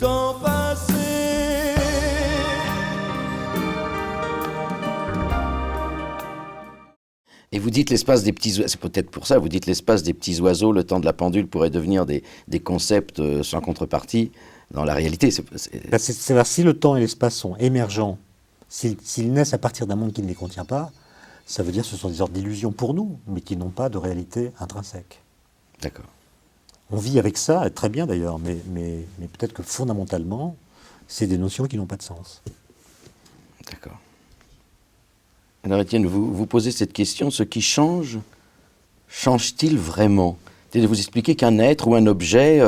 temps passé. Et vous dites l'espace des petits oiseaux, c'est peut-être pour ça, vous dites l'espace des petits oiseaux, le temps de la pendule pourrait devenir des concepts sans contrepartie dans la réalité. C'est-à-dire, si le temps et l'espace sont émergents, s'ils naissent à partir d'un monde qui ne les contient pas, ça veut dire que ce sont des sortes d'illusions pour nous, mais qui n'ont pas de réalité intrinsèque. D'accord. On vit avec ça, très bien d'ailleurs, mais peut-être que fondamentalement, c'est des notions qui n'ont pas de sens. D'accord. Alors Étienne, vous posez cette question, ce qui change, change-t-il vraiment ? C'est de vous expliquer qu'un être ou un objet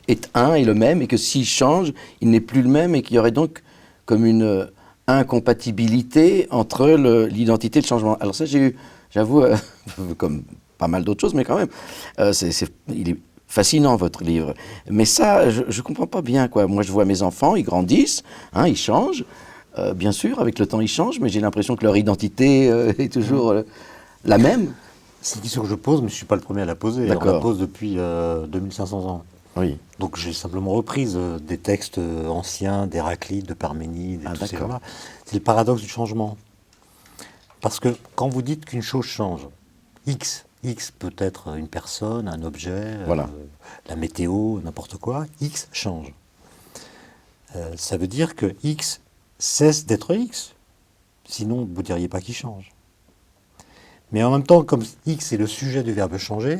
est un et le même, et que s'il change, il n'est plus le même, et qu'il y aurait donc comme une incompatibilité entre l'identité et le changement. Alors ça, j'ai eu, j'avoue, comme pas mal d'autres choses, mais quand même, il est fascinant votre livre. Mais ça, je ne comprends pas bien, quoi. Moi, je vois mes enfants, ils grandissent, ils changent. Bien sûr, avec le temps, ils changent, mais j'ai l'impression que leur identité est toujours la même. C'est une question que je pose, mais je ne suis pas le premier à la poser. D'accord. On la pose depuis 2500 ans. Oui. Donc j'ai simplement reprise des textes anciens d'Héraclite, de Parménide, et tous ces gens-là. C'est le paradoxe du changement. Parce que quand vous dites qu'une chose change, X peut être une personne, un objet, voilà. La météo, n'importe quoi, X change. Ça veut dire que X cesse d'être X. Sinon, vous ne diriez pas qu'il change. Mais en même temps, comme X est le sujet du verbe changer,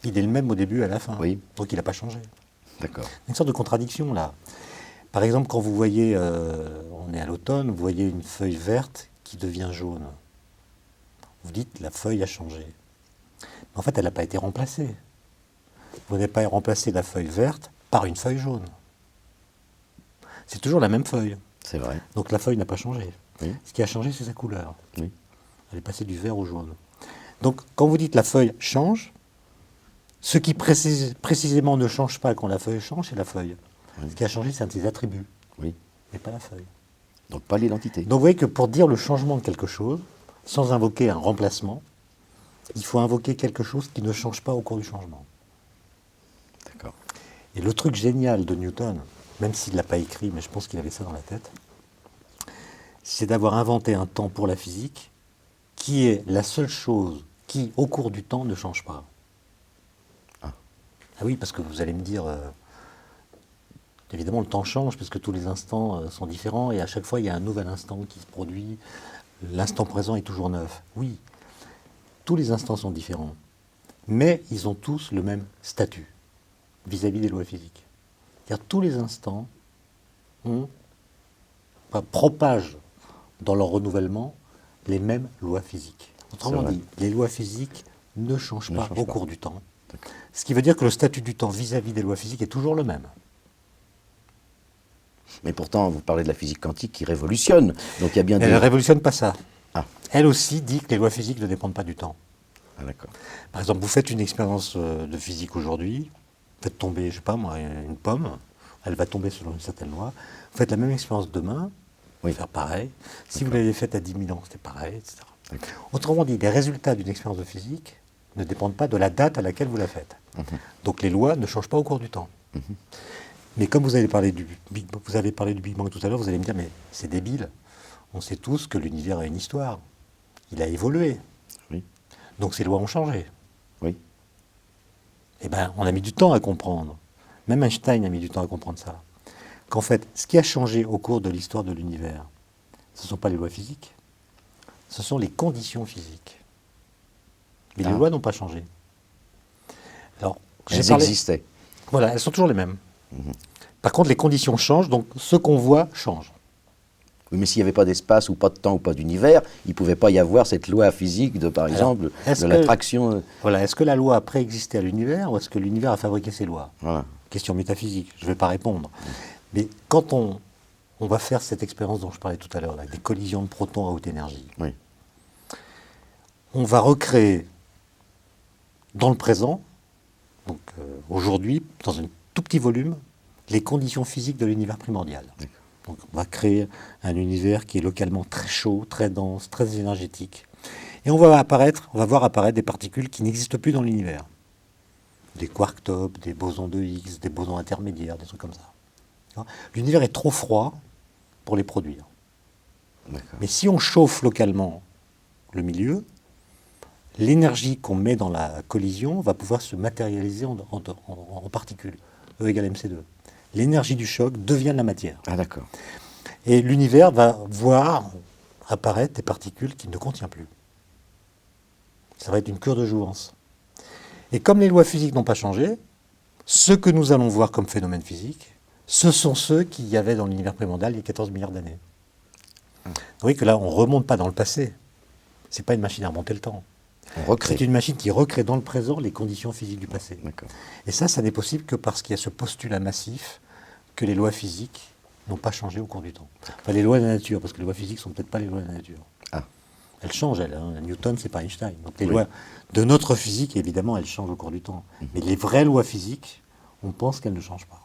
il est le même au début et à la fin. Oui. Donc il n'a pas changé. D'accord. Une sorte de contradiction là. Par exemple, quand vous voyez, on est à l'automne, vous voyez une feuille verte qui devient jaune. Vous dites, la feuille a changé. Mais en fait, elle n'a pas été remplacée. Vous n'avez pas remplacé la feuille verte par une feuille jaune. C'est toujours la même feuille. C'est vrai. Donc la feuille n'a pas changé. Oui. Ce qui a changé, c'est sa couleur. Oui. Elle est passée du vert au jaune. Donc quand vous dites la feuille change, ce qui précisément ne change pas quand la feuille change, c'est la feuille. Oui. Ce qui a changé, c'est un de ses attributs. Oui. Mais pas la feuille. Donc pas l'identité. Donc vous voyez que pour dire le changement de quelque chose, sans invoquer un remplacement, il faut invoquer quelque chose qui ne change pas au cours du changement. D'accord. Et le truc génial de Newton, même s'il ne l'a pas écrit, mais je pense qu'il avait ça dans la tête, c'est d'avoir inventé un temps pour la physique qui est la seule chose qui, au cours du temps, ne change pas. Ah oui, parce que vous allez me dire, évidemment, le temps change, parce que tous les instants sont différents, et à chaque fois, il y a un nouvel instant qui se produit. L'instant présent est toujours neuf. Oui, tous les instants sont différents, mais ils ont tous le même statut vis-à-vis des lois physiques. C'est-à-dire tous les instants propagent dans leur renouvellement les mêmes lois physiques. Autrement dit, les lois physiques ne changent pas au cours du temps. Ce qui veut dire que le statut du temps vis-à-vis des lois physiques est toujours le même. Mais pourtant, vous parlez de la physique quantique qui révolutionne. Donc il y a bien Elle ne révolutionne pas ça. Ah. Elle aussi dit que les lois physiques ne dépendent pas du temps. Ah, d'accord. Par exemple, vous faites une expérience de physique aujourd'hui, vous faites tomber, je ne sais pas moi, une pomme, elle va tomber selon une certaine loi. Vous faites la même expérience demain, vous allez faire pareil. Si vous l'avez faite à 10 000 ans, c'était pareil, etc. Autrement dit, les résultats d'une expérience de physique ne dépendent pas de la date à laquelle vous la faites. Donc les lois ne changent pas au cours du temps. Mais comme vous avez parlé du Big Bang tout à l'heure, vous allez me dire, mais c'est débile. On sait tous que l'univers a une histoire. Il a évolué. Oui. Donc ces lois ont changé. Oui. Eh bien, on a mis du temps à comprendre. Même Einstein a mis du temps à comprendre ça. Qu'en fait, ce qui a changé au cours de l'histoire de l'univers, ce ne sont pas les lois physiques, ce sont les conditions physiques. Mais les lois n'ont pas changé. Alors, elles existaient. Voilà, elles sont toujours les mêmes. Par contre, les conditions changent, donc ce qu'on voit change. Oui, mais s'il n'y avait pas d'espace ou pas de temps ou pas d'univers, il ne pouvait pas y avoir cette loi physique de, par exemple, de l'attraction. Voilà, est-ce que la loi a préexisté à l'univers ou est-ce que l'univers a fabriqué ses lois ? Voilà. Question métaphysique, je ne vais pas répondre. Mais quand on va faire cette expérience dont je parlais tout à l'heure, des collisions de protons à haute énergie, oui. On va recréer dans le présent, donc aujourd'hui, dans un tout petit volume, les conditions physiques de l'univers primordial. Donc on va créer un univers qui est localement très chaud, très dense, très énergétique. Et on va voir apparaître des particules qui n'existent plus dans l'univers. Des quarks top, des bosons de Higgs, des bosons intermédiaires, des trucs comme ça. L'univers est trop froid pour les produire. D'accord. Mais si on chauffe localement le milieu, l'énergie qu'on met dans la collision va pouvoir se matérialiser en particules, E égale mc2. L'énergie du choc devient de la matière. Ah d'accord. Et l'univers va voir apparaître des particules qu'il ne contient plus. Ça va être une cure de jouvence. Et comme les lois physiques n'ont pas changé, ce que nous allons voir comme phénomènes physiques, ce sont ceux qu'il y avait dans l'univers primordial il y a 14 milliards d'années. Vous voyez que là, on ne remonte pas dans le passé. Ce n'est pas une machine à remonter le temps. On recrée. C'est une machine qui recrée dans le présent les conditions physiques du passé. D'accord. Et ça n'est possible que parce qu'il y a ce postulat massif que les lois physiques n'ont pas changé au cours du temps. Enfin, les lois de la nature, parce que les lois physiques ne sont peut-être pas les lois de la nature. Ah. Elles changent, elles. Hein. Newton, c'est pas Einstein. Donc les Oui. lois de notre physique, évidemment, elles changent au cours du temps. Mais les vraies lois physiques, on pense qu'elles ne changent pas.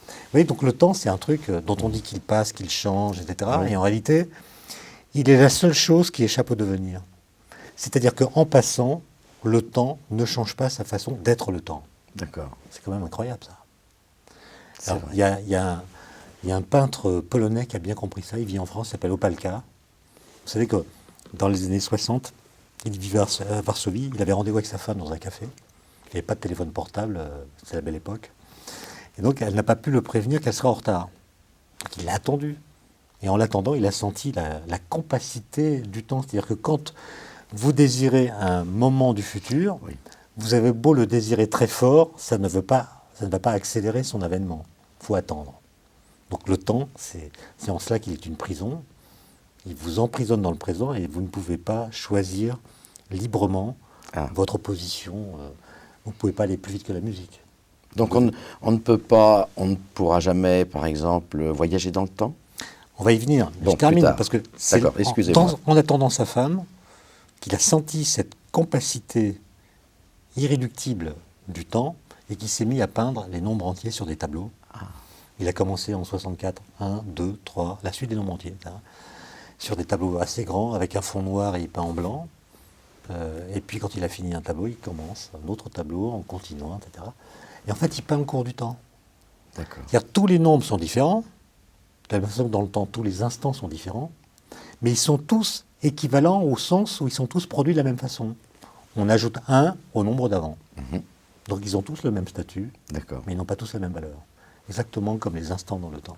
Vous voyez, donc le temps, c'est un truc dont on dit qu'il passe, qu'il change, etc. Oui. Et en réalité, il est la seule chose qui échappe au devenir. C'est-à-dire qu'en passant, le temps ne change pas sa façon d'être le temps. D'accord. C'est quand même incroyable, ça. C'est Alors, vrai. il y a un peintre polonais qui a bien compris ça. Il vit en France, il s'appelle Opalka. Vous savez que dans les années 60, il vivait à Varsovie. Il avait rendez-vous avec sa femme dans un café. Il n'y avait pas de téléphone portable, c'était la belle époque. Et donc, elle n'a pas pu le prévenir qu'elle serait en retard. Donc, il l'a attendu. Et en l'attendant, il a senti la compacité du temps. C'est-à-dire que quand vous désirez un moment du futur, Oui. vous avez beau le désirer très fort, ça ne va pas accélérer son avènement. Il faut attendre. Donc le temps, c'est en cela qu'il est une prison. Il vous emprisonne dans le présent et vous ne pouvez pas choisir librement votre position. Vous ne pouvez pas aller plus vite que la musique. Donc on ne peut pas, on ne pourra jamais, par exemple, voyager dans le temps. On va y venir. Bon, je termine plus tard. parce que c'est D'accord, excusez-moi. en attendant sa femme qu'il a senti cette compacité irréductible du temps et qui s'est mis à peindre les nombres entiers sur des tableaux. Il a commencé en 64, 1, 2, 3, la suite des nombres entiers, hein, sur des tableaux assez grands avec un fond noir et il peint en blanc. Et puis quand il a fini un tableau, il commence un autre tableau en continuant, etc. Et en fait, il peint au cours du temps. D'accord. C'est-à-dire tous les nombres sont différents, de la même façon que dans le temps, tous les instants sont différents, mais ils sont tous équivalents au sens où ils sont tous produits de la même façon. On ajoute 1 au nombre d'avant. Donc ils ont tous le même statut, D'accord. mais ils n'ont pas tous la même valeur. Exactement comme les instants dans le temps.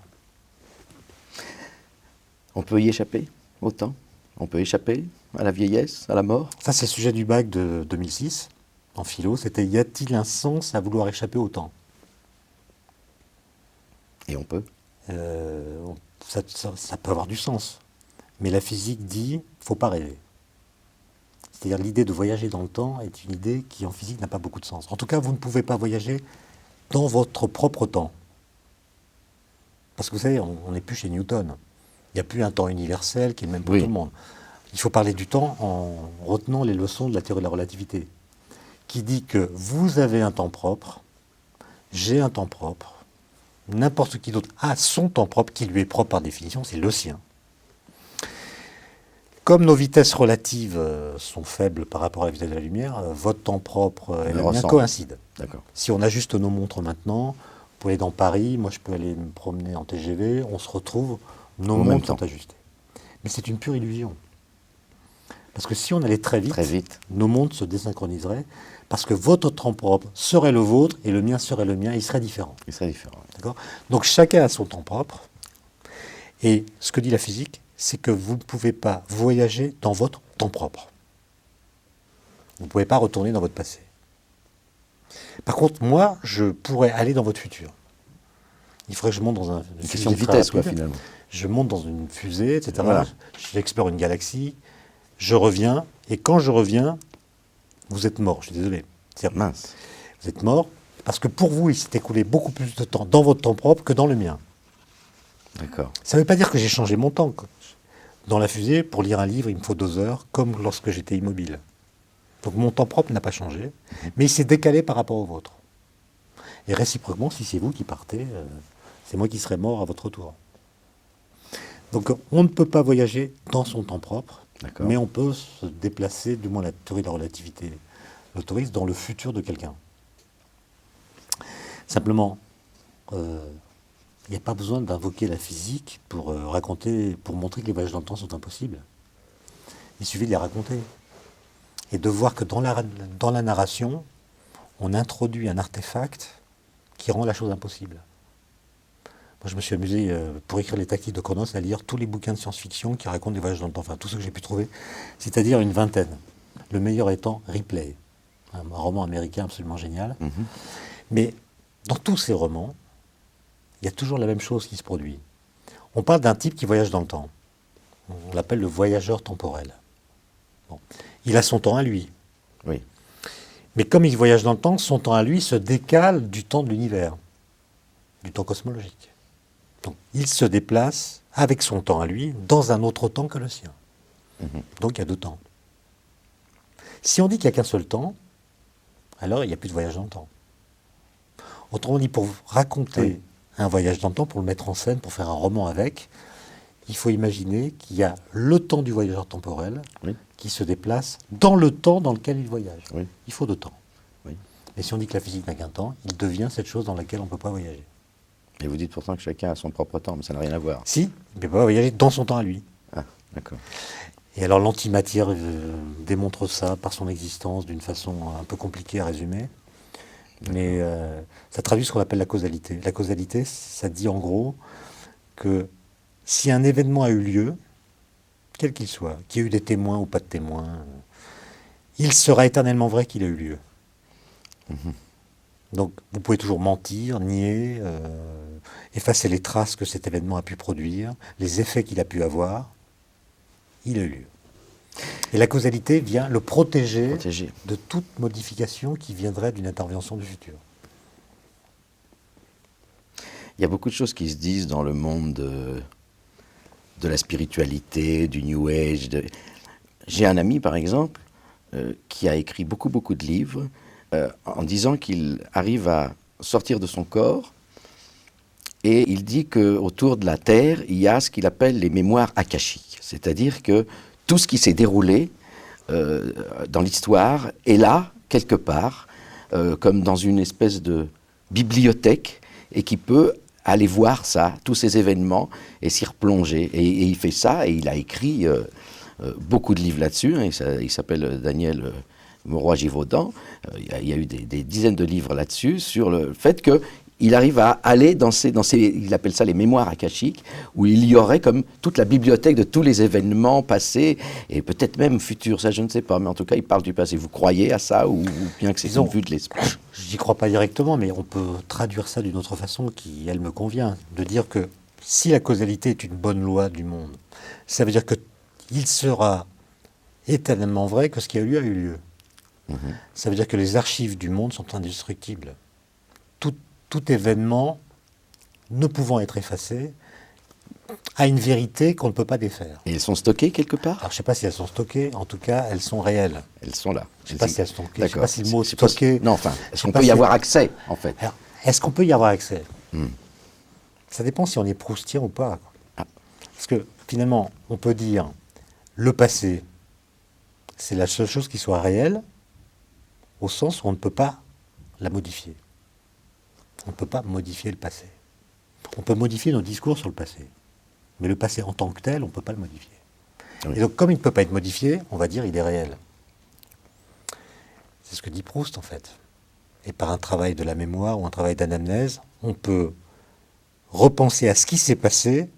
On peut y échapper au temps. On peut échapper à la vieillesse, à la mort. Ça, c'est le sujet du bac de 2006, en philo. C'était « Y a-t-il un sens à vouloir échapper au temps ?» Et on peut. Ça peut avoir du sens. Mais la physique dit « il ne faut pas rêver ». C'est-à-dire l'idée de voyager dans le temps est une idée qui, en physique, n'a pas beaucoup de sens. En tout cas, vous ne pouvez pas voyager dans votre propre temps. Parce que vous savez, on n'est plus chez Newton. Il n'y a plus un temps universel qui est le même pour Oui. tout le monde. Il faut parler du temps en retenant les leçons de la théorie de la relativité, qui dit que vous avez un temps propre, j'ai un temps propre, n'importe qui d'autre a son temps propre, qui lui est propre par définition, c'est le sien. Comme nos vitesses relatives sont faibles par rapport à la vitesse de la lumière, votre temps propre et le mien ressemble. coïncident. D'accord. Si on ajuste nos montres maintenant, vous pouvez aller dans Paris, moi je peux aller me promener en TGV, on se retrouve, nos Au même montres sont temps. ajustées. Mais c'est une pure illusion. Parce que si on allait très vite, nos montres se désynchroniseraient, parce que votre temps propre serait le vôtre et le mien serait le mien, il serait différent. Il serait différent. D'accord ? Donc chacun a son temps propre, et ce que dit la physique, c'est que vous ne pouvez pas voyager dans votre temps propre. Vous ne pouvez pas retourner dans votre passé. Par contre, moi, je pourrais aller dans votre futur. Il faudrait que je monte dans une Une question de fusée très vitesse, quoi, rapide. finalement. Je monte dans une fusée, etc. Voilà. J'explore une galaxie, je reviens, et quand je reviens, vous êtes mort, je suis désolé. C'est-à-dire, Mince. vous êtes mort, parce que pour vous, il s'est écoulé beaucoup plus de temps dans votre temps propre que dans le mien. D'accord. Ça ne veut pas dire que j'ai changé mon temps. Dans la fusée, pour lire un livre, il me faut 2 heures, comme lorsque j'étais immobile. Donc mon temps propre n'a pas changé, mais il s'est décalé par rapport au vôtre. Et réciproquement, si c'est vous qui partez, c'est moi qui serai mort à votre tour. Donc on ne peut pas voyager dans son temps propre, D'accord. mais on peut se déplacer, du moins la théorie de la relativité l'autorise, dans le futur de quelqu'un. Simplement, Il n'y a pas besoin d'invoquer la physique pour pour montrer que les voyages dans le temps sont impossibles. Il suffit de les raconter. Et de voir que dans la narration, on introduit un artefact qui rend la chose impossible. Moi, je me suis amusé, pour écrire les Tactiques de Chronos, à lire tous les bouquins de science-fiction qui racontent des voyages dans le temps, enfin tous ceux que j'ai pu trouver, c'est-à-dire une vingtaine. Le meilleur étant Ripley, un roman américain absolument génial. Mais dans tous ces romans, il y a toujours la même chose qui se produit. On parle d'un type qui voyage dans le temps. On l'appelle le voyageur temporel. Bon. Il a son temps à lui. Oui. Mais comme il voyage dans le temps, son temps à lui se décale du temps de l'univers, du temps cosmologique. Donc, il se déplace avec son temps à lui dans un autre temps que le sien. Donc il y a deux temps. Si on dit qu'il n'y a qu'un seul temps, alors il n'y a plus de voyage dans le temps. Autrement dit, pour raconter un voyage dans le temps, pour le mettre en scène, pour faire un roman avec, il faut imaginer qu'il y a le temps du voyageur temporel qui se déplace dans le temps dans lequel il voyage. Il faut deux temps. Et si on dit que la physique n'a qu'un temps, il devient cette chose dans laquelle on ne peut pas voyager. Et vous dites pourtant que chacun a son propre temps, mais ça n'a rien à voir. Si, il ne peut pas voyager dans son temps à lui. Ah, d'accord. Et alors l'antimatière démontre ça par son existence d'une façon un peu compliquée à résumer. Mais ça traduit ce qu'on appelle la causalité. La causalité, ça dit en gros que si un événement a eu lieu, quel qu'il soit, qu'il y ait eu des témoins ou pas de témoins, il sera éternellement vrai qu'il a eu lieu. Donc vous pouvez toujours mentir, nier, effacer les traces que cet événement a pu produire, les effets qu'il a pu avoir, il a eu lieu. Et la causalité vient le protéger de toute modification qui viendrait d'une intervention du futur. Il y a beaucoup de choses qui se disent dans le monde de la spiritualité, du New Age. J'ai un ami, par exemple, qui a écrit beaucoup de livres en disant qu'il arrive à sortir de son corps et il dit qu'autour de la Terre, il y a ce qu'il appelle les mémoires akashiques. C'est-à-dire que tout ce qui s'est déroulé dans l'histoire est là, quelque part, comme dans une espèce de bibliothèque, et qui peut aller voir ça, tous ces événements, et s'y replonger. Et il fait ça, et il a écrit beaucoup de livres là-dessus. Il s'appelle Daniel Mauroy-Givaudan. Il y a eu des dizaines de livres là-dessus, sur le fait qu'il arrive à aller dans ces, il appelle ça les mémoires akashiques, où il y aurait comme toute la bibliothèque de tous les événements passés, et peut-être même futurs, ça je ne sais pas, mais en tout cas il parle du passé. Vous croyez à ça, ou bien que c'est une vue de l'esprit? Je n'y crois pas directement, mais on peut traduire ça d'une autre façon qui, elle, me convient, de dire que si la causalité est une bonne loi du monde, ça veut dire qu'il sera éternellement vrai que ce qui a eu lieu. Ça veut dire que les archives du monde sont indestructibles. Tout événement, ne pouvant être effacé, a une vérité qu'on ne peut pas défaire. Et elles sont stockées quelque part? Alors je ne sais pas si elles sont stockées, en tout cas elles sont réelles. Elles sont là. Je ne sais pas si elles sont stockées, je ne sais pas si le mot stocké... Non, enfin, est-ce qu'on peut y avoir accès, en fait? Alors, est-ce qu'on peut y avoir accès? Ça dépend si on est proustien ou pas. Parce que finalement, on peut dire, le passé, c'est la seule chose qui soit réelle, au sens où on ne peut pas la modifier. On ne peut pas modifier le passé. On peut modifier nos discours sur le passé. Mais le passé en tant que tel, on ne peut pas le modifier. Oui. Et donc, comme il ne peut pas être modifié, on va dire il est réel. C'est ce que dit Proust, en fait. Et par un travail de la mémoire ou un travail d'anamnèse, on peut repenser à ce qui s'est passé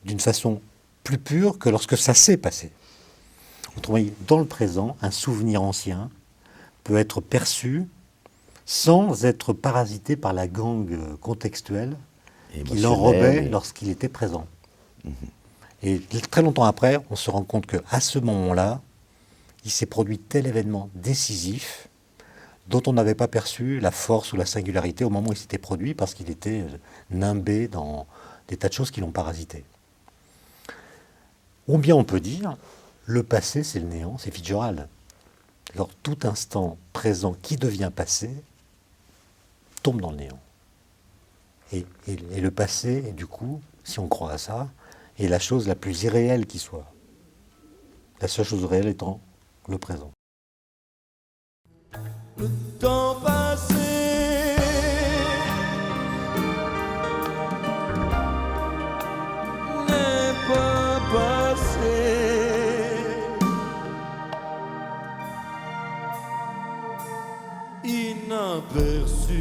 d'une façon plus pure que lorsque ça s'est passé. Autrement dit, dans le présent, un souvenir ancien peut être perçu sans être parasité par la gangue contextuelle qui l'enrobait lorsqu'il était présent. Et très longtemps après, on se rend compte qu'à ce moment-là, il s'est produit tel événement décisif dont on n'avait pas perçu la force ou la singularité au moment où il s'était produit parce qu'il était nimbé dans des tas de choses qui l'ont parasité. Ou bien on peut dire, le passé c'est le néant, c'est Fitzgerald. Alors tout instant présent qui devient passé tombe dans le néant. Et le passé, du coup, si on croit à ça, est la chose la plus irréelle qui soit. La seule chose réelle étant le présent. Le temps passé inaperçu.